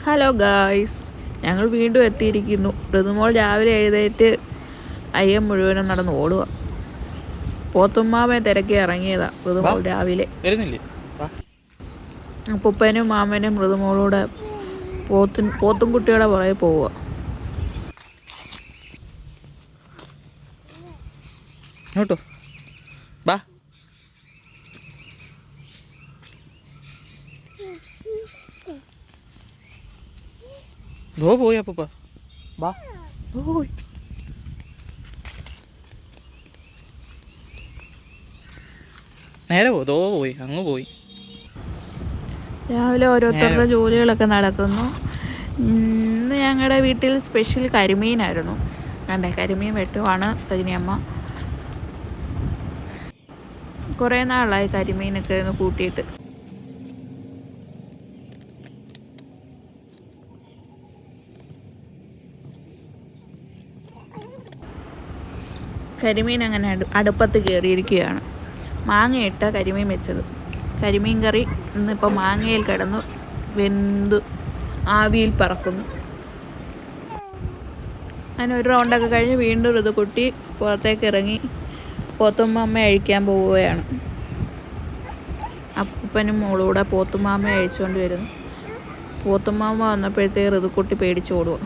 Hello guys, ഞങ്ങൾ വീണ്ടും എത്തിയിരിക്കുന്നു. ഋതുമോൾ രാവിലെ എഴുന്നേറ്റ് അയ്യം മുഴുവനും നടന്ന് ഓടുക. പോത്തുമ്മാമയെ തിരക്കി ഇറങ്ങിയതാ ഋതുമോൾ രാവിലെ. അപ്പൂപ്പനും മാമനും ഋതുമോളൂടെ പോത്തും കുട്ടിയുടെ പുറകെ പോവുക. പോയി അപ്പൂപ്പ ബാ പോയി. നേരെ പോയി അങ്ങ് പോയി. രാവിലെ ഓരോരുത്തരുടെ ജോലികളൊക്കെ നടക്കുന്നു. ഇന്ന് ഞങ്ങളുടെ വീട്ടിൽ സ്പെഷ്യൽ കരിമീനായിരുന്നു. കണ്ടേ, കരിമീൻ വെട്ടുവാണ് സജിനിയമ്മ. കുറേ നാളായി കരിമീനൊക്കെ ഒന്ന് കൂട്ടിയിട്ട്. കരിമീൻ അങ്ങനെ അടുപ്പത്ത് കയറിയിരിക്കുകയാണ്. മാങ്ങയിട്ട കരിമീൻ വെച്ചത്. കരിമീൻ കറി ഇന്നിപ്പോൾ മാങ്ങയിൽ കിടന്ന് വെന്ത് ആവിയിൽ പറക്കുന്നു. അങ്ങനെ ഒരു റൗണ്ടൊക്കെ കഴിഞ്ഞ് വീണ്ടും ഋതുക്കുട്ടി പുറത്തേക്ക് ഇറങ്ങി പോത്തുമ്മാമയെ അഴിക്കാൻ പോവുകയാണ്. അപ്പൂപ്പനും മോളൂടെ പോത്തുമ്മാമയെ അഴിച്ചുകൊണ്ട് വരുന്നു. പോത്തുമ്മാമ വന്നപ്പോഴത്തേക്ക് ഋതുക്കുട്ടി പേടിച്ചോടുക.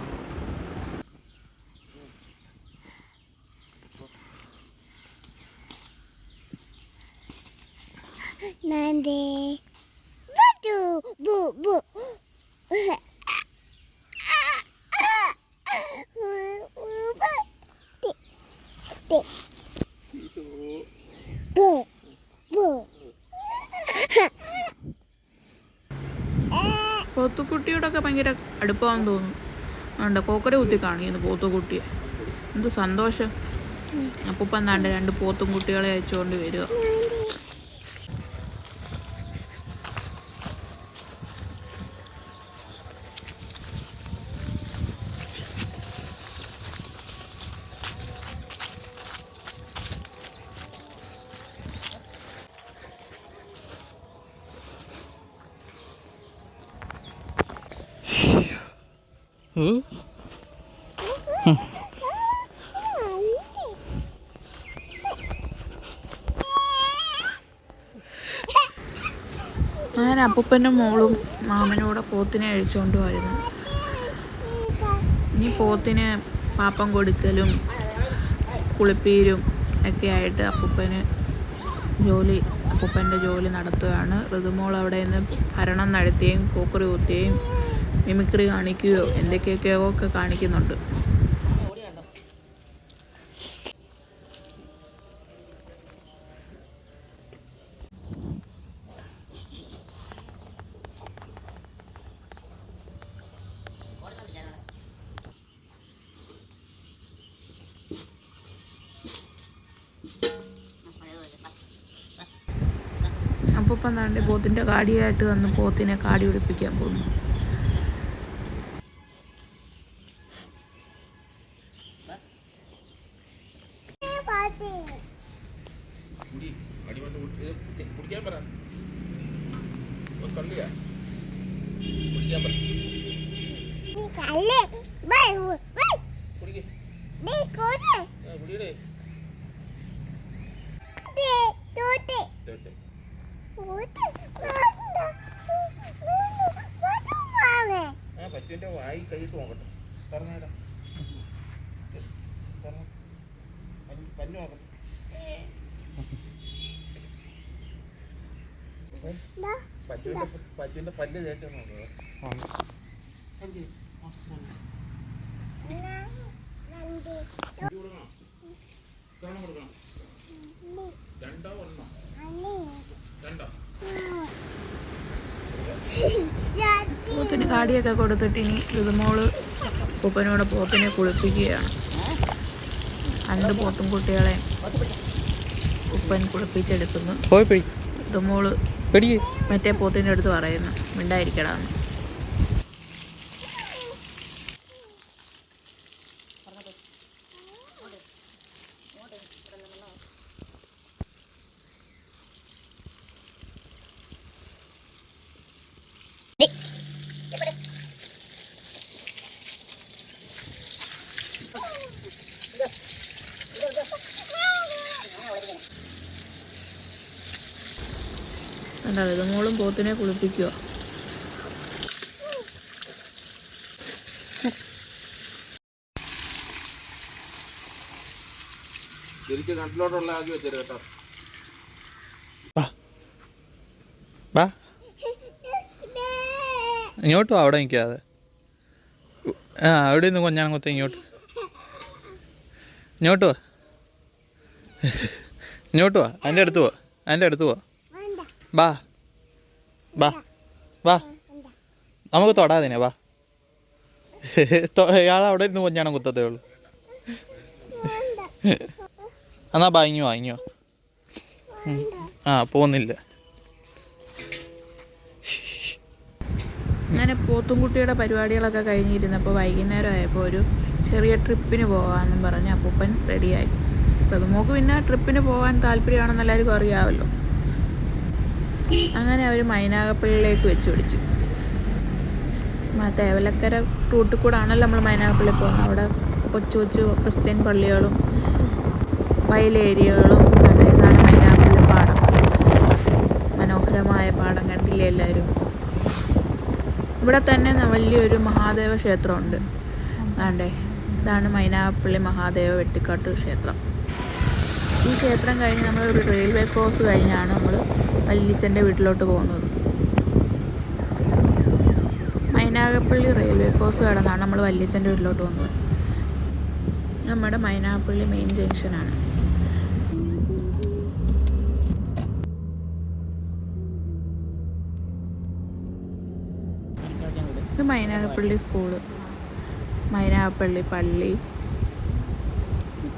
പോത്തുക്കുട്ടിയോടൊക്കെ ഭയങ്കര അടുപ്പമാണെന്ന് തോന്നുന്നു. ഉണ്ട്, കോക്കര കുത്തി കാണിക്കുന്നു പോത്തുകുട്ടിയെ. എന്ത് സന്തോഷം. അപ്പൂപ്പൻ എന്താണ്ട് 2 പോത്തും കുട്ടികളെ അയച്ചുകൊണ്ട് വരിക. അങ്ങനെ അപ്പൂപ്പനും മോളും മാമനൂടെ പോത്തിനെ അഴിച്ചുകൊണ്ട് വരുന്നു. ഇനി പോത്തിന് പാപ്പം കൊടുക്കലും കുളിപ്പീരും ഒക്കെ ആയിട്ട് അപ്പൂപ്പൻ്റെ ജോലി നടത്തുകയാണ്. ഋതുമോൾ അവിടെ നിന്ന് ഭരണം നടത്തുകയും കോക്കറി കുത്തുകയും മിമിക്രി കാണിക്കുകയോ എന്തൊക്കെയൊക്കെ കാണിക്കുന്നുണ്ട്. അപ്പൂപ്പൻ താണ്ടി പോത്തിൻ്റെ കാടിയായിട്ട് വന്ന് പോത്തിനെ കാടി പിടിപ്പിക്കാൻ പോകുന്നു. പറ്റുവിൻ്റെ വായി കഴിയിട്ട് നോക്കട്ടെ. പറഞ്ഞേടാ പഞ്ഞു നോക്കട്ടെ. പറ്റുവിൻ്റെ പല്ല് തേക്കാൻ നോക്കുക. പോത്തിന് കാടിയൊക്കെ കൊടുത്തിട്ട് ഇനി ഋതുമോള് ഉപ്പനോടെ പോത്തിനെ കുളിപ്പിക്കുകയാണ്. 2 പോത്തും കുട്ടികളെ ഉപ്പൻ കുളിപ്പിച്ചെടുക്കുന്നു. ഋതുമോള് മറ്റേ പോത്തിൻ്റെ അടുത്ത് പറയുന്നു, മിണ്ടായിരിക്കടാന്ന്. എന്താ ഇതുമോളും പോത്തിനെ കുളിപ്പിക്കുക. തിരിച്ച് കണ്ടിലോട്ടുള്ള ആക്കി വെച്ചേര് കേട്ടോ. ഇങ്ങോട്ട് വാ, അവിടെ നിൽക്കാതെ. അവിടെ നിന്ന് കൊഞ്ഞാണങ്ങൊത്ത ഇങ്ങോട്ട് ഇങ്ങോട്ട് വാ, ഇങ്ങോട്ട് വാ, അതിൻ്റെ അടുത്ത് പോവാ, അതിൻ്റെ അടുത്ത് പോവാ. ബാ ബാ വാ, നമുക്ക് തൊടാതിനെ വാ. ഇയാൾ അവിടെ ഇരുന്ന് കൊഞ്ഞാണം കുത്തത്തേ ഉള്ളൂ. എന്നാ ബാ, ഇങ്ങോ വാ, ഇങ്ങോ. പോകുന്നില്ല. അങ്ങനെ പോത്തുംകുട്ടിയുടെ പരിപാടികളൊക്കെ കഴിഞ്ഞിരുന്നപ്പോൾ വൈകുന്നേരം ആയപ്പോൾ ഒരു ചെറിയ ട്രിപ്പിന് പോകാമെന്നും പറഞ്ഞ് അപ്പൂപ്പൻ റെഡിയായി. അപ്പോൾ അതുമോക്ക് പിന്നെ ട്രിപ്പിന് പോകാൻ താല്പര്യമാണെന്ന് എല്ലാവർക്കും അറിയാമല്ലോ. അങ്ങനെ അവർ മൈനാഗപ്പള്ളിയിലേക്ക് വെച്ച് പിടിച്ചു. തേവലക്കര റൂട്ടിൽ കൂടെ ആണല്ലോ നമ്മൾ മൈനാഗപ്പള്ളി പോകുന്നത്. അവിടെ കൊച്ചു കൊച്ചു ക്രിസ്ത്യൻ പള്ളികളും വയലേരിയകളും ഇതാണ് മൈനാഗപ്പള്ളി പാടം. മനോഹരമായ പാടം കണ്ടില്ലേ എല്ലാവരും. ഇവിടെ തന്നെ വലിയൊരു മഹാദേവ ക്ഷേത്രമുണ്ട്. അതാണ്ടേ, ഇതാണ് മൈനാഗപ്പള്ളി മഹാദേവ വെട്ടിക്കാട്ട് ക്ഷേത്രം. ഈ ക്ഷേത്രം കഴിഞ്ഞ് നമ്മൾ ഒരു റെയിൽവേ ക്രോസ് കഴിഞ്ഞാണ് നമ്മൾ വല്യച്ഛൻ്റെ വീട്ടിലോട്ട് പോകുന്നത്. മൈനാഗപ്പള്ളി റെയിൽവേ ക്രോസ് കടന്നാണ് നമ്മൾ വല്യച്ഛൻ്റെ വീട്ടിലോട്ട് പോകുന്നത്. നമ്മുടെ മൈനാഗപ്പള്ളി മെയിൻ ജംഗ്ഷനാണ്. ഇത് മൈനാഗപ്പള്ളി സ്കൂള്, മൈനാഗപ്പള്ളി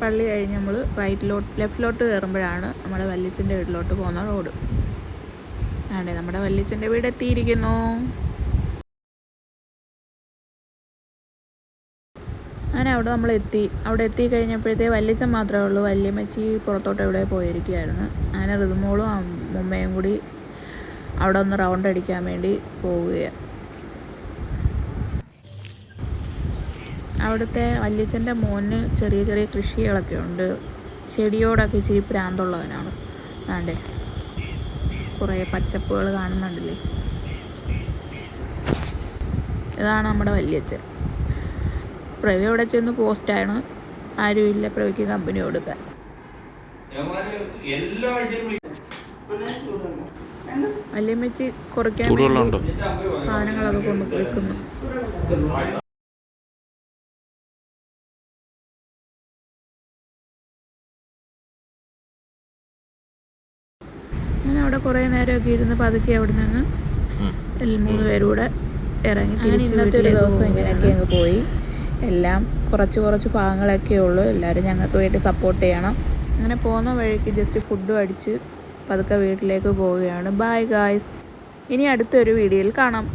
പള്ളി കഴിഞ്ഞ് നമ്മൾ ലെഫ്റ്റിലോട്ട് കയറുമ്പോഴാണ് നമ്മുടെ വല്യച്ഛൻ്റെ വീട്ടിലോട്ട് പോകുന്ന റോഡ്. അതെ, നമ്മുടെ വല്യച്ഛൻ്റെ വീട് എത്തിയിരിക്കുന്നു. അങ്ങനെ അവിടെ എത്തിക്കഴിഞ്ഞപ്പോഴത്തേ വല്യച്ഛൻ മാത്രമേ ഉള്ളൂ. വല്യമ്മച്ചി പുറത്തോട്ട് എവിടെ പോയിരിക്കുകയായിരുന്നു. അങ്ങനെ ഋതുമോളും അമ്മയും കൂടി അവിടെ ഒന്ന് റൗണ്ട് അടിക്കാൻ വേണ്ടി പോവുകയാണ്. അവിടുത്തെ വല്യച്ഛൻ്റെ മോന് ചെറിയ ചെറിയ കൃഷികളൊക്കെ ഉണ്ട്. ചെടിയോടൊക്കെ ഇച്ചിരി പ്രാന്തുള്ളവനാണ്. ആണ്ടേ, കുറേ പച്ചപ്പുകൾ കാണുന്നുണ്ടല്ലേ. ഇതാണ് നമ്മുടെ വല്യച്ഛൻ. പ്രവി അവിടെ ചെന്ന് പോസ്റ്റാണ്. ആരുമില്ല പ്രവിക്ക് കമ്പനി കൊടുക്കാൻ. വല്യമ്മച്ചി കുറയ്ക്കാൻ വേണ്ടി സാധനങ്ങളൊക്കെ കൊണ്ട് വെക്കുന്നു. അങ്ങനെ അവിടെ കുറേ നേരമൊക്കെ ഇരുന്ന് പതുക്കെ അവിടെ നിന്ന് 3 പേരും കൂടെ ഇറങ്ങി തിരിച്ച് ഇന്നത്തെ ഒരു ദിവസം ഇങ്ങനെയൊക്കെ അങ്ങ് പോയി. എല്ലാം കുറച്ച് ഭാഗങ്ങളൊക്കെ ഉള്ളൂ. എല്ലാവരും ഞങ്ങൾക്ക് വേണ്ടി സപ്പോർട്ട് ചെയ്യണം. അങ്ങനെ പോകുന്ന വഴിക്ക് ജസ്റ്റ് ഫുഡും അടിച്ച് പതുക്കെ വീട്ടിലേക്ക് പോവുകയാണ്. ബൈ ഗായ്സ്, ഇനി അടുത്തൊരു വീഡിയോയിൽ കാണാം.